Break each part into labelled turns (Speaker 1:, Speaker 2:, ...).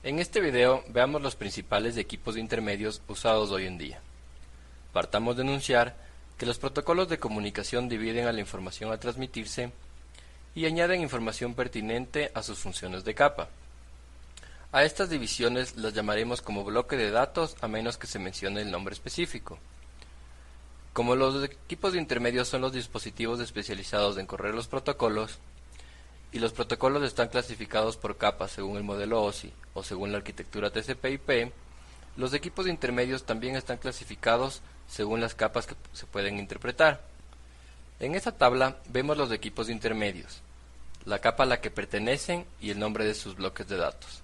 Speaker 1: En este video veamos los principales equipos de intermedios usados hoy en día. Partamos de enunciar que los protocolos de comunicación dividen a la información a transmitirse y añaden información pertinente a sus funciones de capa. A estas divisiones las llamaremos como bloque de datos a menos que se mencione el nombre específico. Como los equipos de intermedios son los dispositivos especializados en correr los protocolos, y los protocolos están clasificados por capas según el modelo OSI o según la arquitectura TCP/IP, los equipos de intermedios también están clasificados según las capas que se pueden interpretar. En esta tabla vemos los equipos de intermedios, la capa a la que pertenecen y el nombre de sus bloques de datos.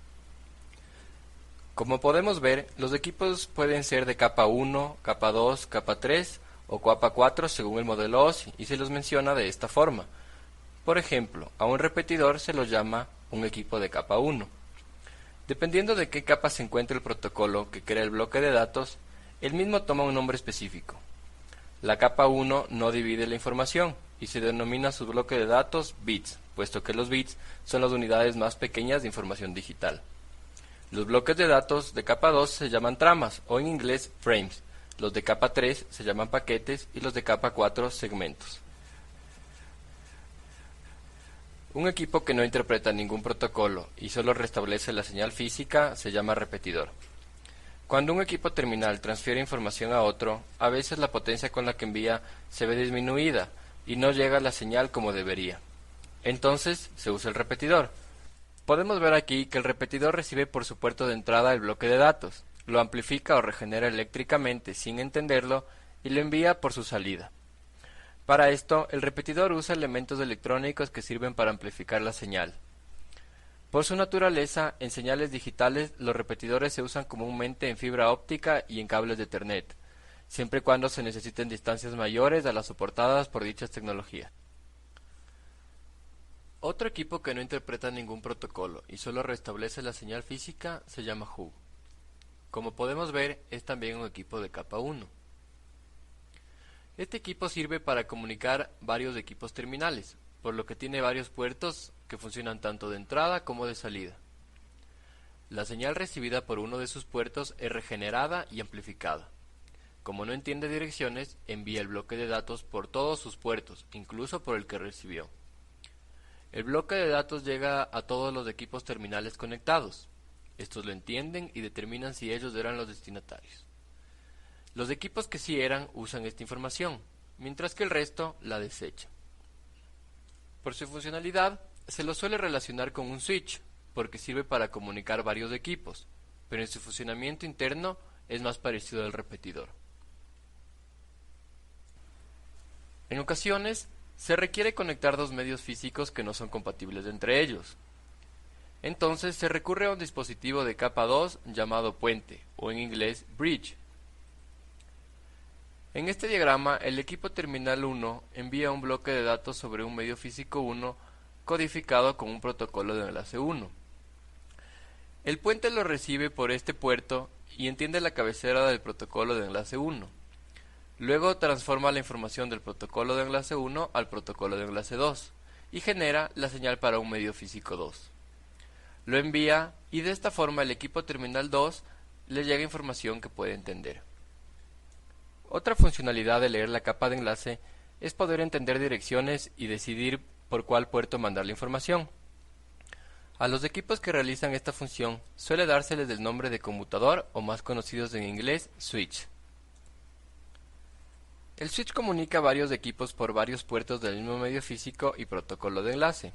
Speaker 1: Como podemos ver, los equipos pueden ser de capa 1, capa 2, capa 3 o capa 4 según el modelo OSI y se los menciona de esta forma. Por ejemplo, a un repetidor se lo llama un equipo de capa 1. Dependiendo de qué capa se encuentre el protocolo que crea el bloque de datos, el mismo toma un nombre específico. La capa 1 no divide la información y se denomina su bloque de datos bits, puesto que los bits son las unidades más pequeñas de información digital. Los bloques de datos de capa 2 se llaman tramas o en inglés frames, los de capa 3 se llaman paquetes y los de capa 4 segmentos. Un equipo que no interpreta ningún protocolo y solo restablece la señal física se llama repetidor. Cuando un equipo terminal transfiere información a otro, a veces la potencia con la que envía se ve disminuida y no llega la señal como debería. Entonces se usa el repetidor. Podemos ver aquí que el repetidor recibe por su puerto de entrada el bloque de datos, lo amplifica o regenera eléctricamente sin entenderlo y lo envía por su salida. Para esto, el repetidor usa elementos electrónicos que sirven para amplificar la señal. Por su naturaleza, en señales digitales, los repetidores se usan comúnmente en fibra óptica y en cables de Ethernet, siempre y cuando se necesiten distancias mayores a las soportadas por dichas tecnologías. Otro equipo que no interpreta ningún protocolo y solo restablece la señal física se llama hub. Como podemos ver, es también un equipo de capa 1. Este equipo sirve para comunicar varios equipos terminales, por lo que tiene varios puertos que funcionan tanto de entrada como de salida. La señal recibida por uno de sus puertos es regenerada y amplificada. Como no entiende direcciones, envía el bloque de datos por todos sus puertos, incluso por el que recibió. El bloque de datos llega a todos los equipos terminales conectados. Estos lo entienden y determinan si ellos eran los destinatarios. Los equipos que sí eran usan esta información, mientras que el resto la desecha. Por su funcionalidad, se lo suele relacionar con un switch, porque sirve para comunicar varios equipos, pero en su funcionamiento interno es más parecido al repetidor. En ocasiones, se requiere conectar dos medios físicos que no son compatibles entre ellos. Entonces se recurre a un dispositivo de capa 2 llamado puente, o en inglés bridge. En este diagrama, el equipo terminal 1 envía un bloque de datos sobre un medio físico 1 codificado con un protocolo de enlace 1. El puente lo recibe por este puerto y entiende la cabecera del protocolo de enlace 1. Luego transforma la información del protocolo de enlace 1 al protocolo de enlace 2 y genera la señal para un medio físico 2. Lo envía y de esta forma el equipo terminal 2 le llega información que puede entender. Otra funcionalidad de leer la capa de enlace es poder entender direcciones y decidir por cuál puerto mandar la información. A los equipos que realizan esta función suele dárseles el nombre de conmutador o más conocidos en inglés switch. El switch comunica varios equipos por varios puertos del mismo medio físico y protocolo de enlace.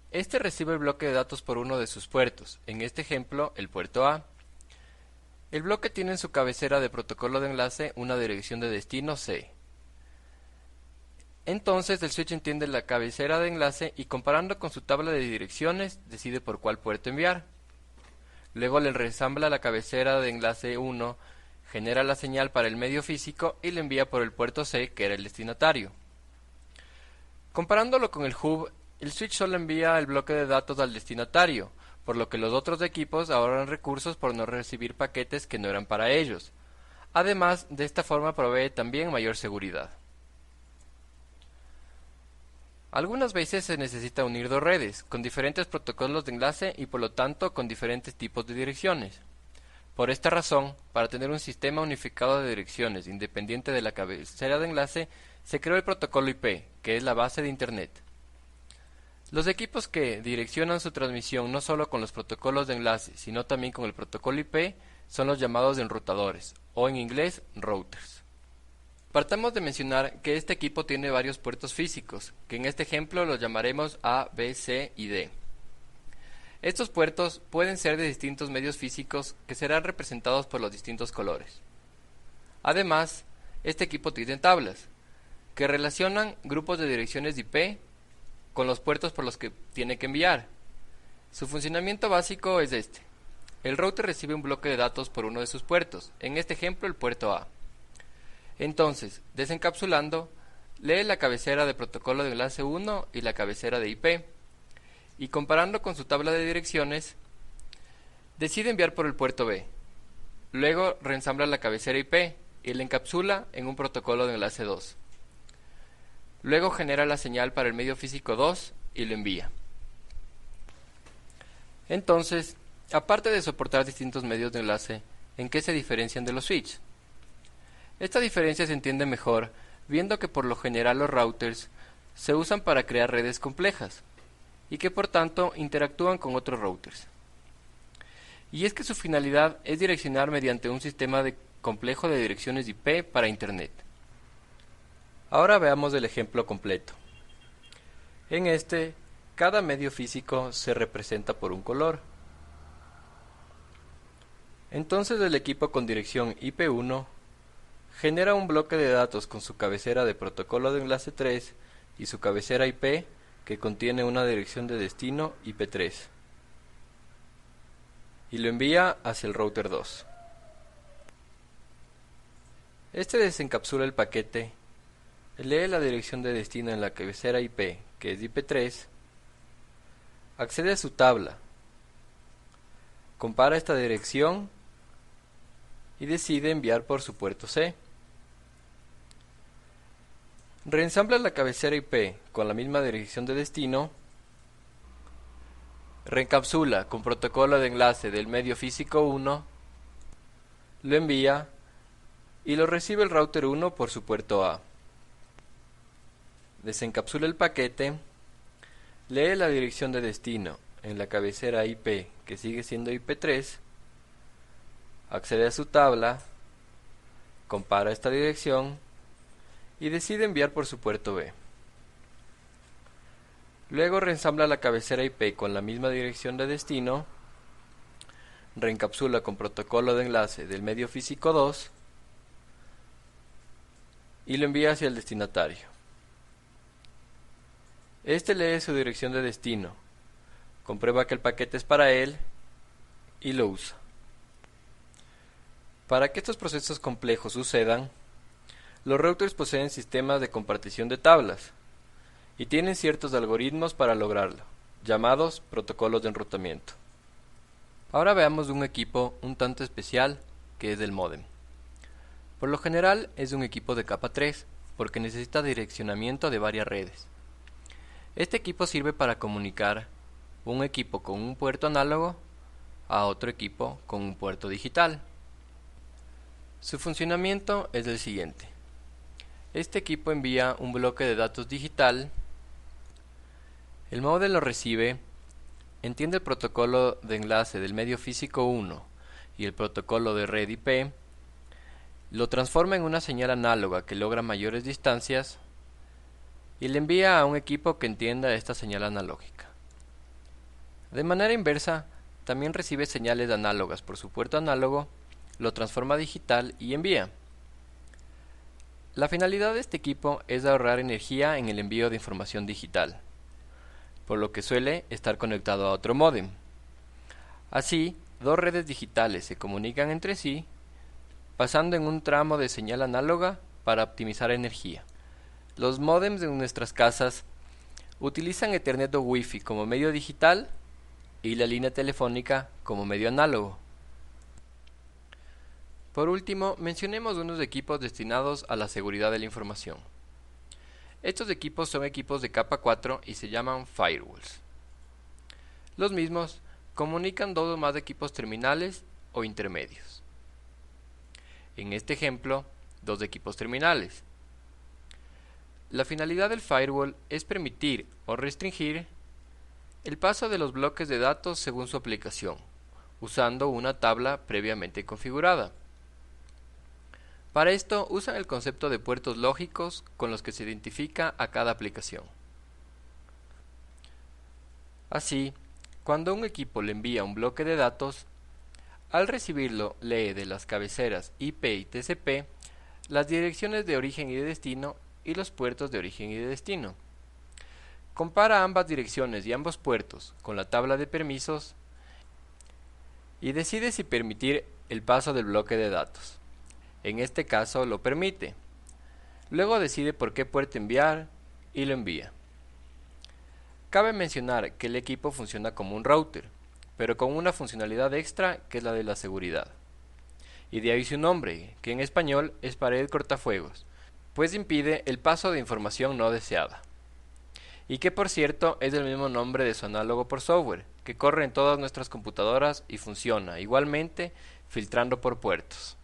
Speaker 1: Este recibe el bloque de datos por uno de sus puertos, en este ejemplo el puerto A. El bloque tiene en su cabecera de protocolo de enlace una dirección de destino C. Entonces el switch entiende la cabecera de enlace y comparando con su tabla de direcciones decide por cuál puerto enviar. Luego le reensambla la cabecera de enlace 1, genera la señal para el medio físico y le envía por el puerto C, que era el destinatario. Comparándolo con el hub, el switch solo envía el bloque de datos al destinatario, por lo que los otros equipos ahorran recursos por no recibir paquetes que no eran para ellos. Además, de esta forma provee también mayor seguridad. Algunas veces se necesita unir dos redes, con diferentes protocolos de enlace y por lo tanto con diferentes tipos de direcciones. Por esta razón, para tener un sistema unificado de direcciones independiente de la cabecera de enlace, se creó el protocolo IP, que es la base de Internet. Los equipos que direccionan su transmisión no solo con los protocolos de enlace, sino también con el protocolo IP, son los llamados enrutadores, o en inglés, routers. Partamos de mencionar que este equipo tiene varios puertos físicos, que en este ejemplo los llamaremos A, B, C y D. Estos puertos pueden ser de distintos medios físicos que serán representados por los distintos colores. Además, este equipo tiene tablas, que relacionan grupos de direcciones de IP con los puertos por los que tiene que enviar. Su funcionamiento básico es este. El router recibe un bloque de datos por uno de sus puertos, en este ejemplo el puerto A. Entonces, desencapsulando, lee la cabecera de protocolo de enlace 1 y la cabecera de IP, y comparando con su tabla de direcciones, decide enviar por el puerto B. Luego reensambla la cabecera IP y la encapsula en un protocolo de enlace 2. Luego genera la señal para el medio físico 2 y lo envía. Entonces, aparte de soportar distintos medios de enlace, ¿en qué se diferencian de los switches? Esta diferencia se entiende mejor viendo que por lo general los routers se usan para crear redes complejas y que por tanto interactúan con otros routers. Y es que su finalidad es direccionar mediante un sistema complejo de direcciones IP para Internet. Ahora veamos el ejemplo completo. En este, cada medio físico se representa por un color. Entonces el equipo con dirección IP1 genera un bloque de datos con su cabecera de protocolo de enlace 3 y su cabecera IP que contiene una dirección de destino IP3 y lo envía hacia el router 2. Este desencapsula el paquete, lee la dirección de destino en la cabecera IP que es IP3, accede a su tabla, compara esta dirección y decide enviar por su puerto C. Reensambla la cabecera IP con la misma dirección de destino, reencapsula con protocolo de enlace del medio físico 1, lo envía y lo recibe el router 1 por su puerto A. Desencapsula el paquete, lee la dirección de destino en la cabecera IP que sigue siendo IP3, accede a su tabla, compara esta dirección y decide enviar por su puerto B. Luego reensambla la cabecera IP con la misma dirección de destino, reencapsula con protocolo de enlace del medio físico 2 y lo envía hacia el destinatario. Este lee su dirección de destino, comprueba que el paquete es para él y lo usa. Para que estos procesos complejos sucedan, los routers poseen sistemas de compartición de tablas y tienen ciertos algoritmos para lograrlo, llamados protocolos de enrutamiento. Ahora veamos un equipo un tanto especial que es el módem. Por lo general es un equipo de capa 3 porque necesita direccionamiento de varias redes. Este equipo sirve para comunicar un equipo con un puerto análogo a otro equipo con un puerto digital. Su funcionamiento es el siguiente. Este equipo envía un bloque de datos digital, el módem lo recibe, entiende el protocolo de enlace del medio físico 1 y el protocolo de red IP, lo transforma en una señal análoga que logra mayores distancias y le envía a un equipo que entienda esta señal analógica. De manera inversa, también recibe señales análogas por su puerto análogo, lo transforma a digital y envía. La finalidad de este equipo es ahorrar energía en el envío de información digital, por lo que suele estar conectado a otro módem. Así, dos redes digitales se comunican entre sí, pasando en un tramo de señal análoga para optimizar energía. Los módems de nuestras casas utilizan Ethernet o Wi-Fi como medio digital y la línea telefónica como medio análogo. Por último, mencionemos unos equipos destinados a la seguridad de la información. Estos equipos son equipos de capa 4 y se llaman firewalls. Los mismos comunican dos o más equipos terminales o intermedios. En este ejemplo, dos equipos terminales. La finalidad del firewall es permitir o restringir el paso de los bloques de datos según su aplicación, usando una tabla previamente configurada. Para esto usan el concepto de puertos lógicos con los que se identifica a cada aplicación. Así, cuando un equipo le envía un bloque de datos, al recibirlo lee de las cabeceras IP y TCP las direcciones de origen y de destino y los puertos de origen y de destino. Compara ambas direcciones y ambos puertos con la tabla de permisos y decide si permitir el paso del bloque de datos. En este caso lo permite. Luego decide por qué puerto enviar y lo envía. Cabe mencionar que el equipo funciona como un router, pero con una funcionalidad extra que es la de la seguridad. Y de ahí su nombre, que en español es pared cortafuegos, pues impide el paso de información no deseada. Y que por cierto es el mismo nombre de su análogo por software, que corre en todas nuestras computadoras y funciona igualmente filtrando por puertos.